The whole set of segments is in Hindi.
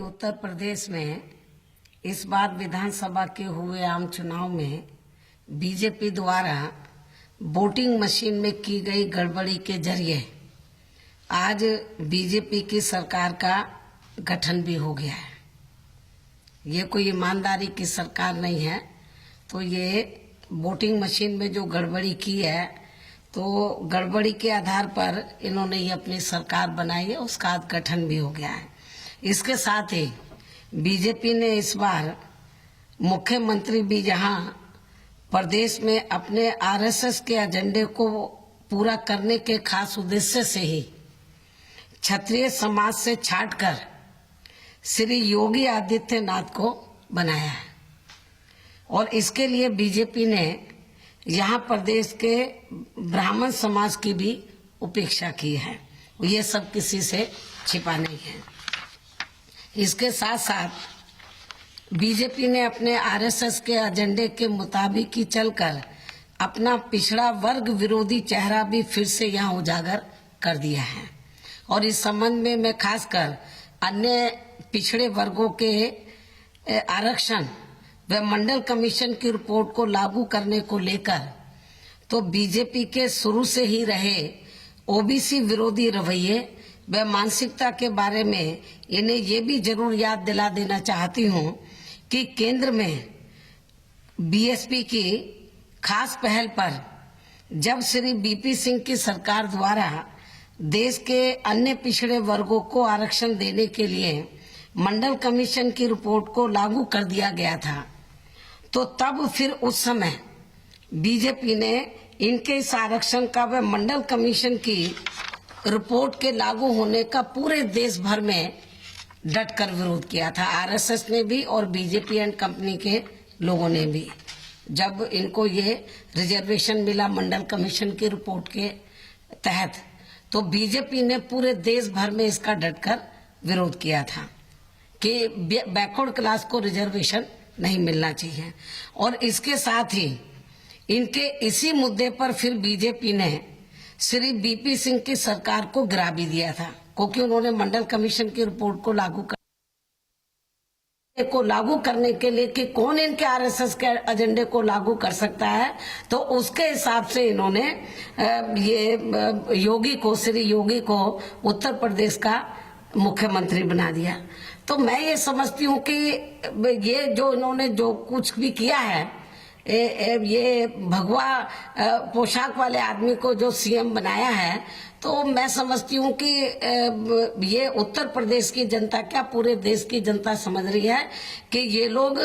उत्तर प्रदेश में इस बार विधानसभा के हुए आम चुनाव में बीजेपी द्वारा वोटिंग मशीन में की गई गड़बड़ी के जरिए आज बीजेपी की सरकार का गठन भी हो गया है। ये कोई ईमानदारी की सरकार नहीं है। तो ये वोटिंग मशीन में जो गड़बड़ी की है, तो गड़बड़ी के आधार पर इन्होंने ये अपनी सरकार बनाई है, उसका आज गठन भी हो गया है। इसके साथ ही बीजेपी ने इस बार मुख्यमंत्री भी जहां प्रदेश में अपने आरएसएस के एजेंडे को पूरा करने के खास उद्देश्य से ही क्षत्रिय समाज से छांटकर श्री योगी आदित्यनाथ को बनाया है। और इसके लिए बीजेपी ने यहाँ प्रदेश के ब्राह्मण समाज की भी उपेक्षा की है। ये सब किसी से छिपा नहीं है। इसके साथ साथ बीजेपी ने अपने आरएसएस के एजेंडे के मुताबिक ही चलकर अपना पिछड़ा वर्ग विरोधी चेहरा भी फिर से यहाँ उजागर कर दिया है। और इस संबंध में मैं खासकर अन्य पिछड़े वर्गों के आरक्षण व मंडल कमीशन की रिपोर्ट को लागू करने को लेकर तो बीजेपी के शुरू से ही रहे ओबीसी विरोधी रवैये व मानसिकता के बारे में इन्हें ये भी जरूर याद दिला देना चाहती हूँ कि केंद्र में बीएसपी की खास पहल पर जब श्री बीपी सिंह की सरकार द्वारा देश के अन्य पिछड़े वर्गों को आरक्षण देने के लिए मंडल कमीशन की रिपोर्ट को लागू कर दिया गया था, तो तब फिर उस समय बीजेपी ने इनके इस आरक्षण का व मंडल कमीशन की रिपोर्ट के लागू होने का पूरे देश भर में डटकर विरोध किया था। आरएसएस ने भी और बीजेपी एंड कंपनी के लोगों ने भी। जब इनको ये रिजर्वेशन मिला मंडल कमीशन की रिपोर्ट के तहत, तो बीजेपी ने पूरे देश भर में इसका डटकर विरोध किया था कि बैकवर्ड क्लास को रिजर्वेशन नहीं मिलना चाहिए। और इसके साथ ही इनके इसी मुद्दे पर फिर बीजेपी ने श्री बीपी सिंह की सरकार को गिरा भी दिया था, क्योंकि उन्होंने मंडल कमीशन की रिपोर्ट को लागू करने के लिए कि कौन इनके आरएसएस के एजेंडे को लागू कर सकता है, तो उसके हिसाब से इन्होंने ये योगी को, श्री योगी को उत्तर प्रदेश का मुख्यमंत्री बना दिया। तो मैं ये समझती हूँ कि ये जो इन्होंने जो कुछ भी किया है, ये भगवा पोशाक वाले आदमी को जो सीएम बनाया है, तो मैं समझती हूँ कि ये उत्तर प्रदेश की जनता क्या पूरे देश की जनता समझ रही है कि ये लोग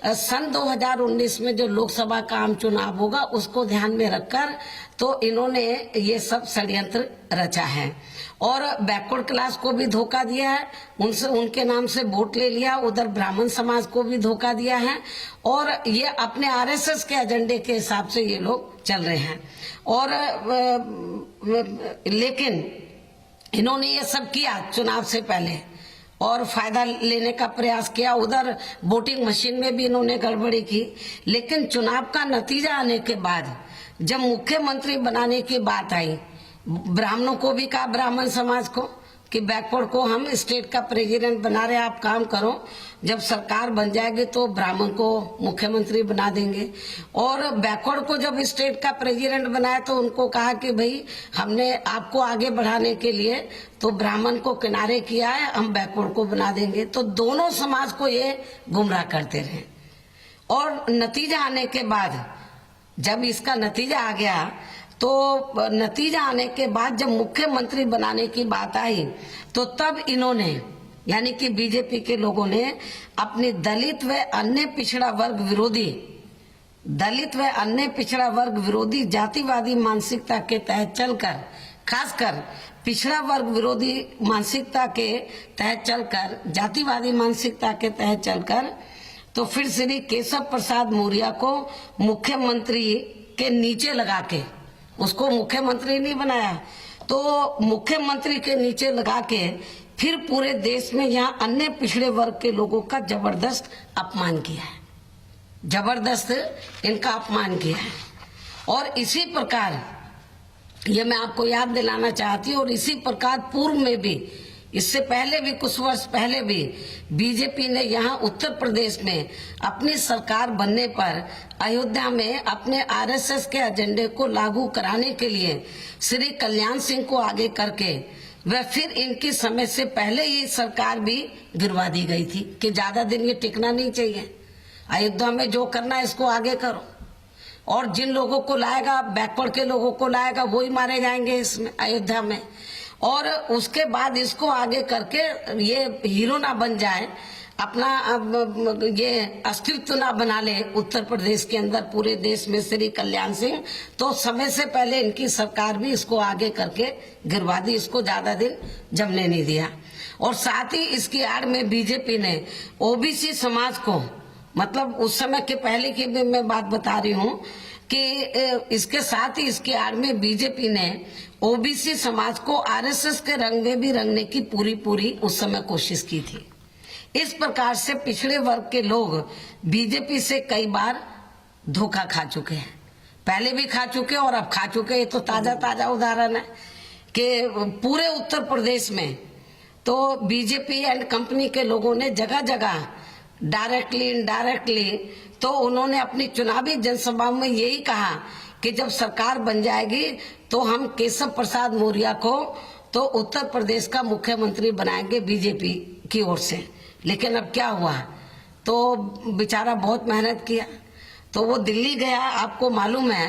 सन 2019 में जो लोकसभा का आम चुनाव होगा उसको ध्यान में रखकर तो इन्होंने ये सब षड्यंत्र रचा है और बैकवर्ड क्लास को भी धोखा दिया है, उनसे उनके नाम से वोट ले लिया, उधर ब्राह्मण समाज को भी धोखा दिया है और ये अपने आरएसएस के एजेंडे के हिसाब से ये लोग चल रहे हैं। और लेकिन इन्होंने ये सब किया चुनाव से पहले और फायदा लेने का प्रयास किया। उधर वोटिंग मशीन में भी इन्होंने गड़बड़ी की, लेकिन चुनाव का नतीजा आने के बाद जब मुख्यमंत्री बनाने की बात आई, ब्राह्मणों को भी कहा, ब्राह्मण समाज को, कि बैकवर्ड को हम स्टेट का प्रेसिडेंट बना रहे, आप काम करो, जब सरकार बन जाएगी तो ब्राह्मण को मुख्यमंत्री बना देंगे। और बैकवर्ड को जब स्टेट का प्रेसिडेंट बनाया तो उनको कहा कि भाई हमने आपको आगे बढ़ाने के लिए तो ब्राह्मण को किनारे किया है, हम बैकवर्ड को बना देंगे। तो दोनों समाज को ये गुमराह करते रहे। और नतीजा आने के बाद जब इसका नतीजा आ गया, तो नतीजा आने के बाद जब मुख्यमंत्री बनाने की बात आई, तो तब इन्होंने यानी कि बीजेपी के लोगों ने अपनी दलित व अन्य पिछड़ा वर्ग विरोधी जातिवादी मानसिकता के तहत चलकर, खासकर पिछड़ा वर्ग विरोधी मानसिकता के तहत चलकर, जातिवादी मानसिकता के तहत चलकर, तो फिर श्री केशव प्रसाद मौर्य को मुख्यमंत्री के नीचे लगा के, उसको मुख्यमंत्री नहीं बनाया, तो मुख्यमंत्री के नीचे लगा के फिर पूरे देश में यहाँ अन्य पिछड़े वर्ग के लोगों का जबरदस्त अपमान किया है, जबरदस्त इनका अपमान किया है। और इसी प्रकार ये मैं आपको याद दिलाना चाहती हूँ, और इसी प्रकार पूर्व में भी इससे पहले भी, कुछ वर्ष पहले भी बीजेपी ने यहाँ उत्तर प्रदेश में अपनी सरकार बनने पर अयोध्या में अपने आरएसएस के एजेंडे को लागू कराने के लिए श्री कल्याण सिंह को आगे करके वह फिर इनकी समय से पहले ये सरकार भी गिरवा दी गई थी कि ज्यादा दिन ये टिकना नहीं चाहिए, अयोध्या में जो करना है इसको आगे करो, और जिन लोगों को लाएगा, बैकवर्ड के लोगों को लाएगा, वही मारे जाएंगे इसमें अयोध्या में। और उसके बाद इसको आगे करके ये हीरो ना बन जाए, अपना ये अस्तित्व ना बना ले उत्तर प्रदेश के अंदर, पूरे देश में श्री कल्याण सिंह, तो समय से पहले इनकी सरकार भी इसको आगे करके गिरवा दी, इसको ज्यादा दिन जमने नहीं दिया। और साथ ही इसकी आड़ में बीजेपी ने ओबीसी समाज को, मतलब उस समय के पहले की भी मैं बात बता रही हूँ कि इसके साथ ही इसके आड़ में बीजेपी ने ओबीसी समाज को आरएसएस के रंग में भी रंगने की पूरी उस समय कोशिश की थी। इस प्रकार से पिछड़े वर्ग के लोग बीजेपी से कई बार धोखा खा चुके हैं, पहले भी खा चुके और अब खा चुके। ये तो ताजा उदाहरण है कि पूरे उत्तर प्रदेश में तो बीजेपी एंड कंपनी के लोगों ने जगह जगह डायरेक्टली इनडायरेक्टली तो उन्होंने अपनी चुनावी जनसभाओं में यही कहा कि जब सरकार बन जाएगी तो हम केशव प्रसाद मौर्य को तो उत्तर प्रदेश का मुख्यमंत्री बनाएंगे बीजेपी की ओर से। लेकिन अब क्या हुआ, तो बेचारा बहुत मेहनत किया, तो वो दिल्ली गया। आपको मालूम है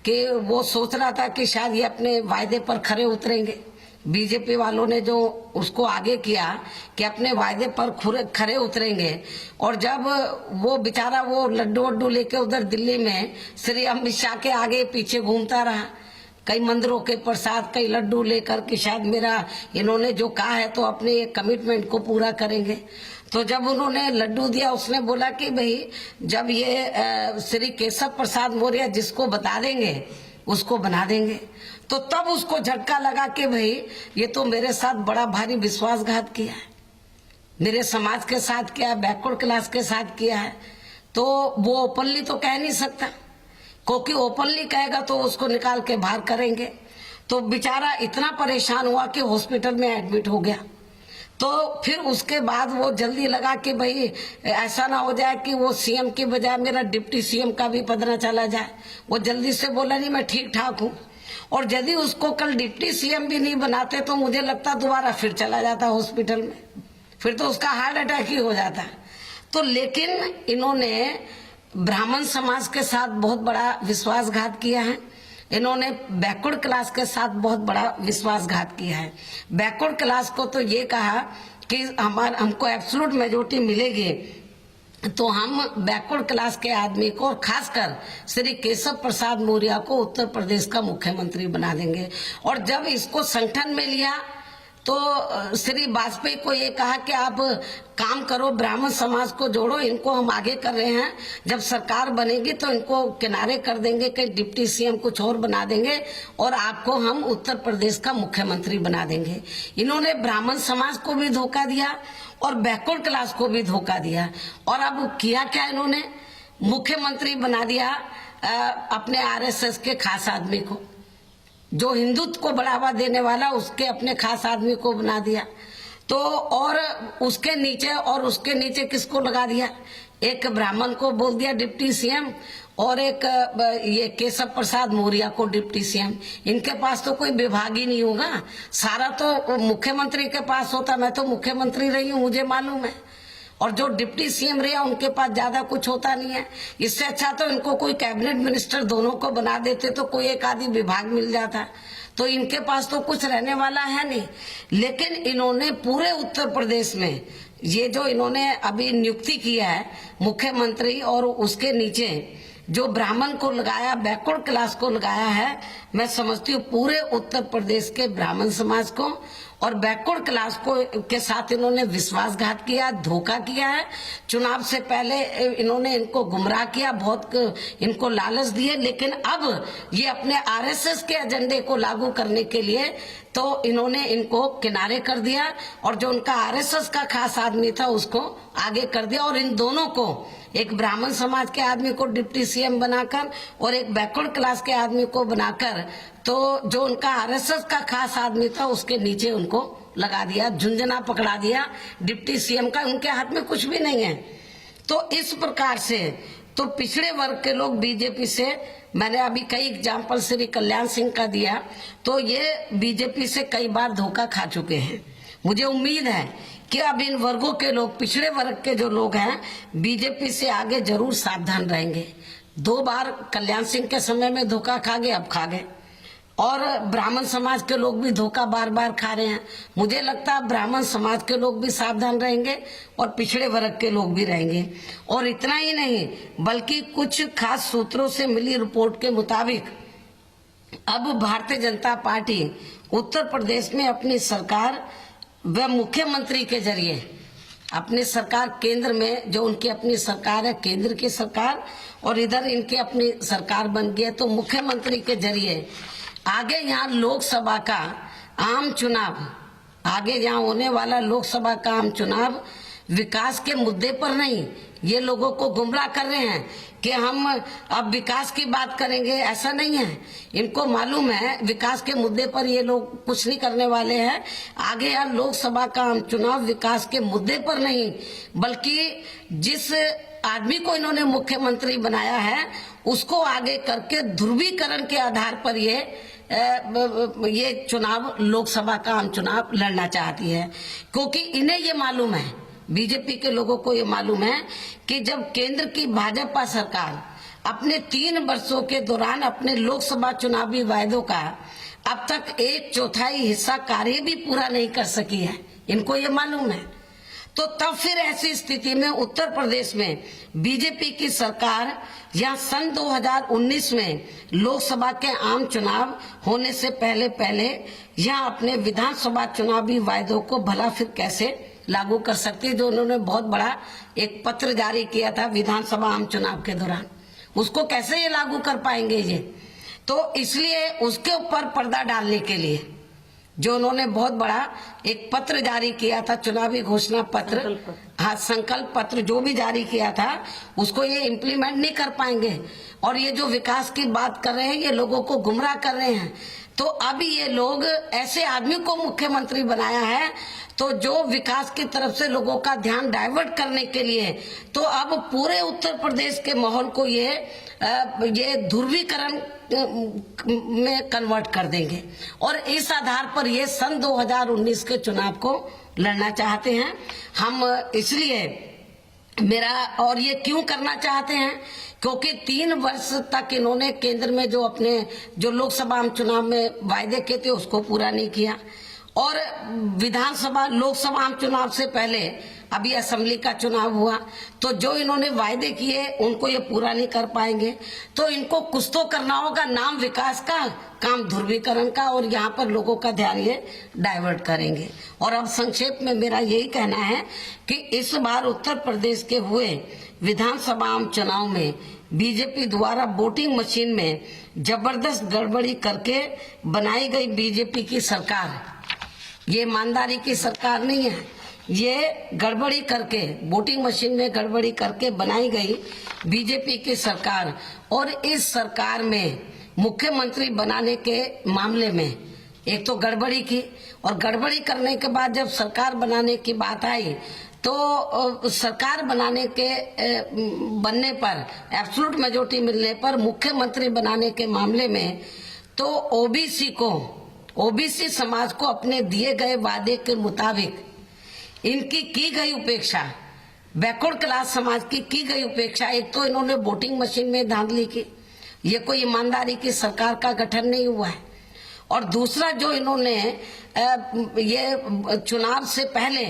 कि वो सोच रहा था कि शायद ये अपने वायदे पर खरे उतरेंगे। बीजेपी वालों ने जो उसको आगे किया कि अपने वायदे पर खरे उतरेंगे, और जब वो बेचारा वो लड्डू वड्डू लेके उधर दिल्ली में श्री अमित शाह के आगे पीछे घूमता रहा, कई मंदिरों के प्रसाद, कई लड्डू लेकर कि शायद मेरा इन्होंने जो कहा है तो अपने कमिटमेंट को पूरा करेंगे। तो जब उन्होंने लड्डू दिया, उसने बोला कि भाई जब ये श्री केशव प्रसाद मौर्य जिसको बता देंगे उसको बना देंगे, तो तब उसको झटका लगा कि भाई ये तो मेरे साथ बड़ा भारी विश्वासघात किया है, मेरे समाज के साथ किया है, बैकवर्ड क्लास के साथ किया है। तो वो ओपनली तो कह नहीं सकता, क्योंकि ओपनली कहेगा तो उसको निकाल के बाहर करेंगे। तो बेचारा इतना परेशान हुआ कि हॉस्पिटल में एडमिट हो गया। तो फिर उसके बाद वो जल्दी लगा कि भाई ऐसा ना हो जाए कि वो सीएम की बजाय मेरा डिप्टी सीएम का भी पद न चला जाए। वो जल्दी से बोला नहीं, मैं ठीक ठाक हूँ। और यदि उसको कल डिप्टी सीएम भी नहीं बनाते तो मुझे लगता दोबारा फिर चला जाता हॉस्पिटल में, फिर तो उसका हार्ट अटैक ही हो जाता। तो लेकिन इन्होंने ब्राह्मण समाज के साथ बहुत बड़ा विश्वासघात किया है, इन्होंने बैकवर्ड क्लास के साथ बहुत बड़ा विश्वासघात किया है। बैकवर्ड क्लास को तो ये कहा कि हमको एब्सोल्यूट मेजोरिटी मिलेगी तो हम बैकवर्ड क्लास के आदमी को, और खासकर श्री केशव प्रसाद मौर्य को उत्तर प्रदेश का मुख्यमंत्री बना देंगे। और जब इसको संगठन में लिया तो श्री वाजपेयी को ये कहा कि आप काम करो, ब्राह्मण समाज को जोड़ो, इनको हम आगे कर रहे हैं, जब सरकार बनेगी तो इनको किनारे कर देंगे, कहीं डिप्टी सीएम कुछ और बना देंगे और आपको हम उत्तर प्रदेश का मुख्यमंत्री बना देंगे। इन्होंने ब्राह्मण समाज को भी धोखा दिया और बैकवर्ड क्लास को भी धोखा दिया। और अब किया क्या, इन्होंने मुख्यमंत्री बना दिया अपने आरएसएस के खास आदमी को, जो हिंदुत्व को बढ़ावा देने वाला, उसके अपने खास आदमी को बना दिया। तो और उसके नीचे किसको लगा दिया, एक ब्राह्मण को बोल दिया डिप्टी सीएम और एक ये केशव प्रसाद मौर्य को डिप्टी सीएम। इनके पास तो कोई विभाग ही नहीं होगा, सारा तो मुख्यमंत्री के पास होता। मैं तो मुख्यमंत्री रही हूँ, मुझे मालूम है। और जो डिप्टी सीएम रहे उनके पास ज्यादा कुछ होता नहीं है। इससे अच्छा तो इनको कोई कैबिनेट मिनिस्टर दोनों को बना देते तो कोई एक आदि विभाग मिल जाता। तो इनके पास तो कुछ रहने वाला है नहीं। लेकिन इन्होंने पूरे उत्तर प्रदेश में ये जो इन्होंने अभी नियुक्ति किया है मुख्यमंत्री, और उसके नीचे जो ब्राह्मण को लगाया, बैकवर्ड क्लास को लगाया है, मैं समझती हूँ पूरे उत्तर प्रदेश के ब्राह्मण समाज को और बैकवर्ड क्लास को के साथ इन्होंने विश्वासघात किया, धोखा किया है। चुनाव से पहले इन्होंने इनको गुमराह किया, बहुत इनको लालच दिए, लेकिन अब ये अपने आरएसएस के एजेंडे को लागू करने के लिए तो इन्होंने इनको किनारे कर दिया और जो उनका आरएसएस का खास आदमी था उसको आगे कर दिया। और इन दोनों को, एक ब्राह्मण समाज के आदमी को डिप्टी सीएम बनाकर और एक बैकवर्ड क्लास के आदमी को बनाकर, तो जो उनका आरएसएस का खास आदमी था उसके नीचे उनको लगा दिया, झुंझुना पकड़ा दिया डिप्टी सीएम का, उनके हाथ में कुछ भी नहीं है। तो इस प्रकार से तो पिछड़े वर्ग के लोग बीजेपी से, मैंने अभी कई एग्जाम्पल श्री कल्याण सिंह का दिया, तो ये बीजेपी से कई बार धोखा खा चुके हैं। मुझे उम्मीद है कि अब इन वर्गों के लोग, पिछड़े वर्ग के जो लोग हैं, बीजेपी से आगे जरूर सावधान रहेंगे। 2 बार कल्याण सिंह के समय में धोखा खा गए, अब खा गए, और ब्राह्मण समाज के लोग भी धोखा बार बार खा रहे हैं। मुझे लगता है ब्राह्मण समाज के लोग भी सावधान रहेंगे और पिछड़े वर्ग के लोग भी रहेंगे। और इतना ही नहीं, बल्कि कुछ खास सूत्रों से मिली रिपोर्ट के मुताबिक अब भारतीय जनता पार्टी उत्तर प्रदेश में अपनी सरकार व मुख्यमंत्री के जरिए अपनी सरकार, केंद्र में जो उनकी अपनी सरकार है, केंद्र की सरकार, और इधर इनकी अपनी सरकार बन गई है, तो मुख्यमंत्री के जरिए आगे यहाँ लोकसभा का आम चुनाव, आगे यहाँ होने वाला लोकसभा का आम चुनाव विकास के मुद्दे पर नहीं, ये लोगों को गुमराह कर रहे हैं कि हम अब विकास की बात करेंगे, ऐसा नहीं है। इनको मालूम है विकास के मुद्दे पर ये लोग कुछ नहीं करने वाले हैं। आगे यहाँ लोकसभा का आम चुनाव विकास के मुद्दे पर नहीं, बल्कि जिस आदमी को इन्होंने मुख्यमंत्री बनाया है उसको आगे करके ध्रुवीकरण के आधार पर ये चुनाव, लोकसभा का आम चुनाव लड़ना चाहती है। क्योंकि इन्हें ये मालूम है, बीजेपी के लोगों को ये मालूम है कि जब केंद्र की भाजपा सरकार अपने 3 वर्षों के दौरान अपने लोकसभा चुनावी वायदों का अब तक 1/4 हिस्सा कार्य भी पूरा नहीं कर सकी है, इनको ये मालूम है। तो तब फिर ऐसी स्थिति में उत्तर प्रदेश में बीजेपी की सरकार यहाँ सन 2019 में लोकसभा के आम चुनाव होने से पहले यहाँ अपने विधानसभा चुनावी वायदों को भला फिर कैसे लागू कर सकती है, जो उन्होंने बहुत बड़ा एक पत्र जारी किया था विधानसभा आम चुनाव के दौरान, उसको कैसे ये लागू कर पाएंगे ये। तो इसलिए उसके ऊपर पर्दा डालने के लिए जो उन्होंने बहुत बड़ा एक पत्र जारी किया था, चुनावी घोषणा पत्र, हाँ संकल्प पत्र जो भी जारी किया था, उसको ये इम्प्लीमेंट नहीं कर पाएंगे। और ये जो विकास की बात कर रहे हैं, ये लोगों को गुमराह कर रहे हैं। तो अब ये लोग ऐसे आदमी को मुख्यमंत्री बनाया है तो जो विकास की तरफ से लोगों का ध्यान डाइवर्ट करने के लिए, तो अब पूरे उत्तर प्रदेश के माहौल को ये ध्रुवीकरण में कन्वर्ट कर देंगे और इस आधार पर ये सन 2019 के चुनाव को लड़ना चाहते हैं। हम इसलिए और ये क्यों करना चाहते हैं, क्योंकि 3 वर्ष तक इन्होंने केंद्र में जो लोकसभा आम चुनाव में वायदे किए थे उसको पूरा नहीं किया, और लोकसभा आम चुनाव से पहले अभी असेंबली का चुनाव हुआ, तो जो इन्होंने वायदे किए उनको ये पूरा नहीं कर पाएंगे। तो इनको कुछ तो करना होगा, नाम विकास का, काम ध्रुवीकरण का, और यहाँ पर लोगों का ध्यान ये डाइवर्ट करेंगे। और अब संक्षेप में मेरा यही कहना है कि इस बार उत्तर प्रदेश के हुए विधानसभा आम चुनाव में बीजेपी द्वारा वोटिंग मशीन में जबरदस्त गड़बड़ी करके बनाई गई बीजेपी की सरकार, ये ईमानदारी की सरकार नहीं है, ये गड़बड़ी करके वोटिंग मशीन में गड़बड़ी करके बनाई गई बीजेपी की सरकार, और इस सरकार में मुख्यमंत्री बनाने के मामले में एक तो गड़बड़ी की, और गड़बड़ी करने के बाद जब सरकार बनाने की बात आई तो सरकार बनने पर एब्सोल्यूट मेजोरिटी मिलने पर मुख्यमंत्री बनाने के मामले में तो ओबीसी समाज को अपने दिए गए वादे के मुताबिक इनकी की गई उपेक्षा, बैकवर्ड क्लास समाज की गई उपेक्षा, एक तो इन्होंने वोटिंग मशीन में धांधली की, ये कोई ईमानदारी की सरकार का गठन नहीं हुआ है। और दूसरा जो इन्होंने ये चुनाव से पहले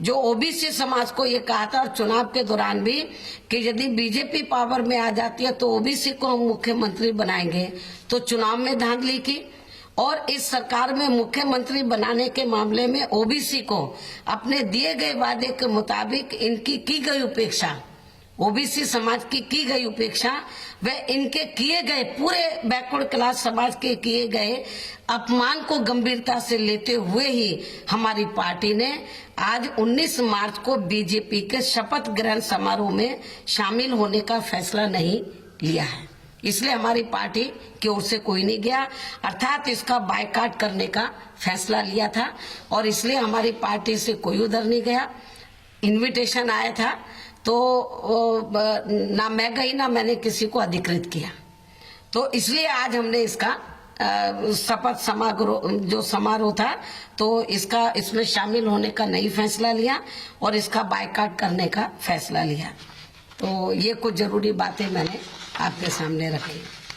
जो ओबीसी समाज को ये कहा था और चुनाव के दौरान भी कि यदि बीजेपी पावर में आ जाती है तो ओबीसी को हम मुख्यमंत्री बनाएंगे, तो चुनाव में धांधली की, और इस सरकार में मुख्यमंत्री बनाने के मामले में ओबीसी को अपने दिए गए वादे के मुताबिक इनकी की गई उपेक्षा, ओबीसी समाज की गई उपेक्षा व इनके किए गए पूरे बैकवर्ड क्लास समाज के किए गए अपमान को गंभीरता से लेते हुए ही हमारी पार्टी ने आज 19 मार्च को बीजेपी के शपथ ग्रहण समारोह में शामिल होने का फैसला नहीं लिया है। इसलिए हमारी पार्टी की ओर से कोई नहीं गया, अर्थात इसका बायकॉट करने का फैसला लिया था और इसलिए हमारी पार्टी से कोई उधर नहीं गया। इनविटेशन आया था तो ना मैं गई ना मैंने किसी को अधिकृत किया। तो इसलिए आज हमने इसका शपथ जो समारोह था तो इसमें शामिल होने का नहीं फैसला लिया और इसका बायकॉट करने का फैसला लिया। तो ये कुछ जरूरी बातें मैंने आपके सामने रखी।